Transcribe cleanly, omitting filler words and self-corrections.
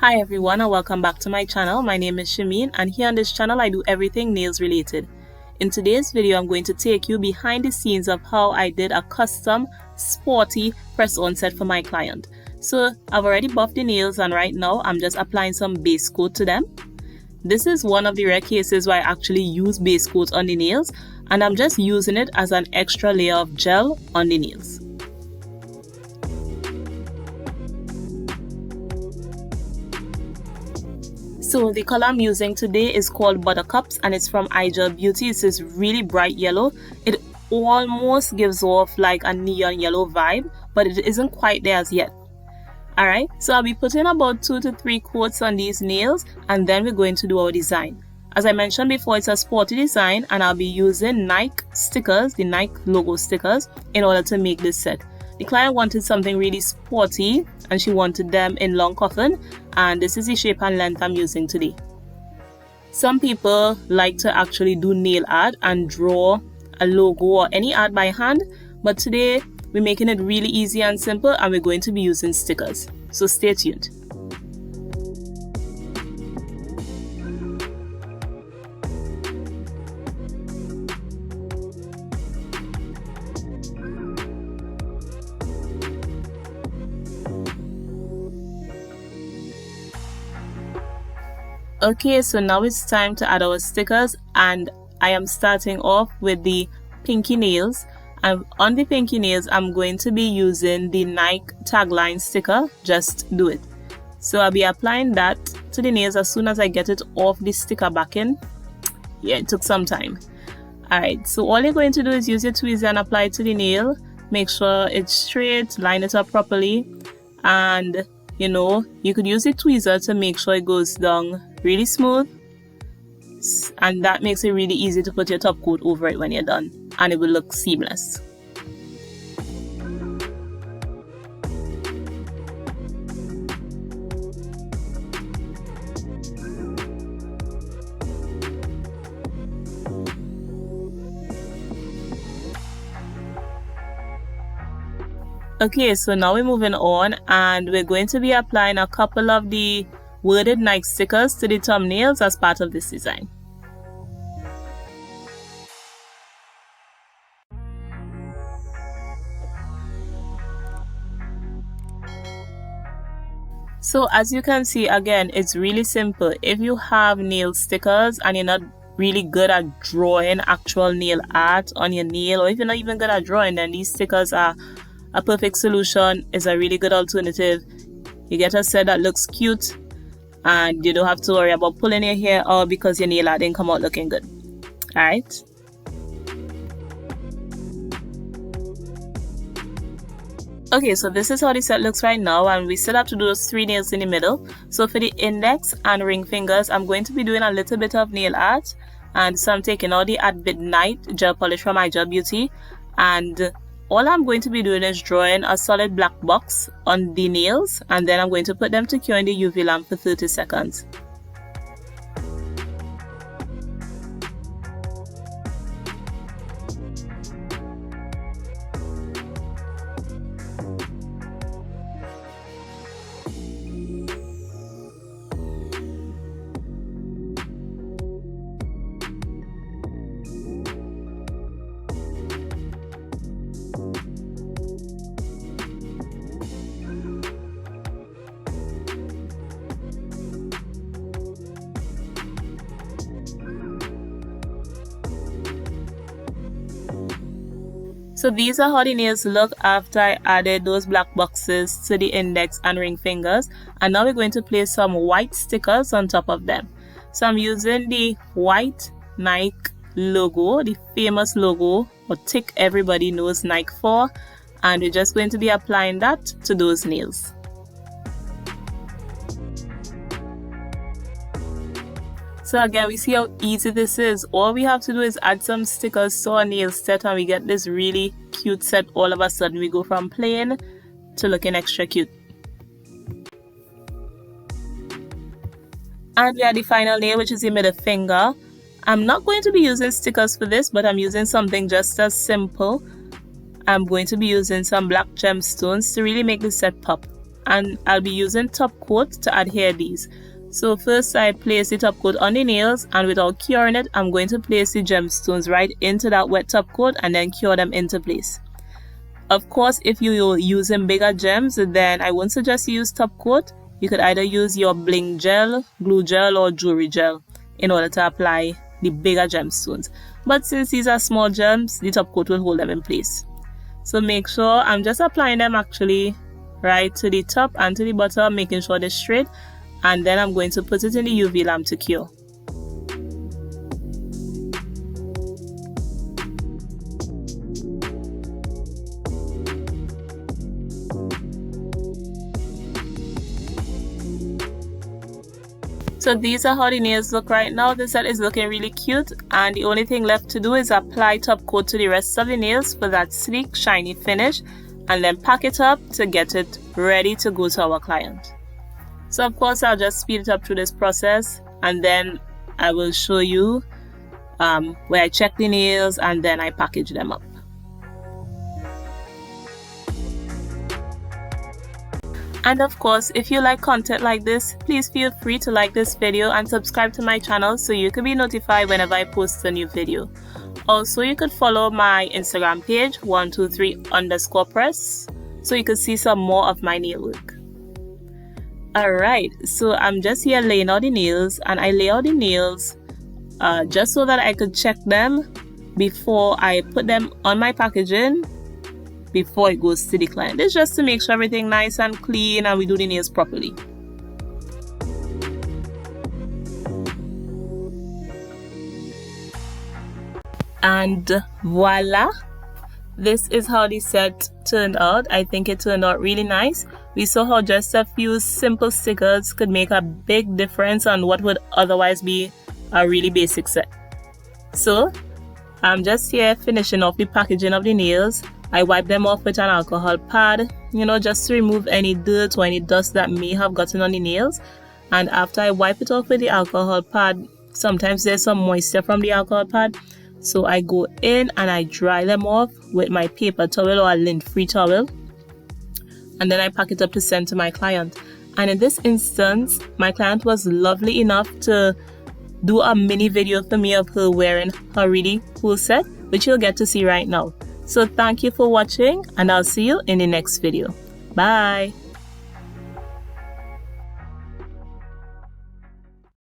Hi everyone and welcome back to my channel. My name is Shameen and here on this channel I do everything nails related. In today's video I'm going to take you behind the scenes of how I did a custom sporty press on set for my client. So I've already buffed the nails and right now I'm just applying some base coat to them. This is one of the rare cases where I actually use base coat on the nails and I'm just using it as an extra layer of gel on the nails. So the color I'm using today is called Buttercups and it's from iGel Beauty. It's this really bright yellow. It almost gives off like a neon yellow vibe, but it isn't quite there as yet. Alright, so I'll be putting about 2 to 3 coats on these nails and then we're going to do our design. As I mentioned before, it's a sporty design and I'll be using Nike stickers, the Nike logo stickers, in order to make this set. The client wanted something really sporty and she wanted them in long coffin, and this is the shape and length I'm using today. Some people like to actually do nail art and draw a logo or any art by hand, but today we're making it really easy and simple and we're going to be using stickers. So stay tuned. Okay, so now it's time to add our stickers and I am starting off with the pinky nails. And on the pinky nails, I'm going to be using the Nike tagline sticker, just do it. So I'll be applying that to the nails as soon as I get it off the sticker backing. Yeah, it took some time. Alright, so all you're going to do is use your tweezer and apply it to the nail. Make sure it's straight, line it up properly, and you could use the tweezer to make sure it goes down really smooth, and that makes it really easy to put your top coat over it when you're done and it will look seamless. Okay, so now we're moving on and we're going to be applying a couple of the worded Nike stickers to the thumbnails as part of this design. So as you can see, again, it's really simple. If you have nail stickers and you're not really good at drawing actual nail art on your nail, or if you're not even good at drawing, then these stickers are a perfect solution. It's a really good alternative. You get a set that looks cute and you don't have to worry about pulling your hair out because your nail art didn't come out looking good. Alright. Okay, so this is how the set looks right now and we still have to do those 3 nails in the middle. So for the index and ring fingers, I'm going to be doing a little bit of nail art, and so I'm taking all the At Midnight gel polish from iGel Beauty, and all I'm going to be doing is drawing a solid black box on the nails, and then I'm going to put them to cure in the UV lamp for 30 seconds. So these are how the nails look after I added those black boxes to the index and ring fingers, and now we're going to place some white stickers on top of them. So I'm using the white Nike logo, the famous logo or tick everybody knows Nike for, and we're just going to be applying that to those nails. So again, we see how easy this is. All we have to do is add some stickers to our nail set and we get this really cute set. All of a sudden we go from plain to looking extra cute. And we have the final nail, which is the middle finger. I'm not going to be using stickers for this, but I'm using something just as simple. I'm going to be using some black gemstones to really make the set pop. and I'll be using top coat to adhere these. So first I place the top coat on the nails, and without curing it, I'm going to place the gemstones right into that wet top coat and then cure them into place. Of course, if you're using bigger gems, then I wouldn't suggest you use top coat. You could either use your bling gel, glue gel, or jewelry gel in order to apply the bigger gemstones. But since these are small gems, the top coat will hold them in place. So make sure I'm just applying them actually right to the top and to the bottom, making sure they're straight, and then I'm going to put it in the UV lamp to cure. So these are how the nails look right now. The set is looking really cute, and the only thing left to do is apply top coat to the rest of the nails for that sleek, shiny finish, and then pack it up to get it ready to go to our client. So of course I'll just speed it up through this process, and then I will show you where I check the nails and then I package them up. And of course, if you like content like this, please feel free to like this video and subscribe to my channel so you can be notified whenever I post a new video. Also, you could follow my Instagram page 123_press so you can see some more of my nail work. Alright, so I'm just here laying out the nails, and I lay out the nails just so that I could check them before I put them on my packaging before it goes to the client. It's just to make sure everything nice and clean and we do the nails properly. And voila, this is how the set turned out. I think it turned out really nice. We saw how just a few simple stickers could make a big difference on what would otherwise be a really basic set. So I'm just here finishing off the packaging of the nails. I wipe them off with an alcohol pad, just to remove any dirt or any dust that may have gotten on the nails. And after I wipe it off with the alcohol pad, sometimes there's some moisture from the alcohol pad. So I go in and I dry them off with my paper towel or a lint-free towel. And then I pack it up to send to my client. And in this instance, my client was lovely enough to do a mini video for me of her wearing her really cool set, which you'll get to see right now. So thank you for watching, and I'll see you in the next video. Bye!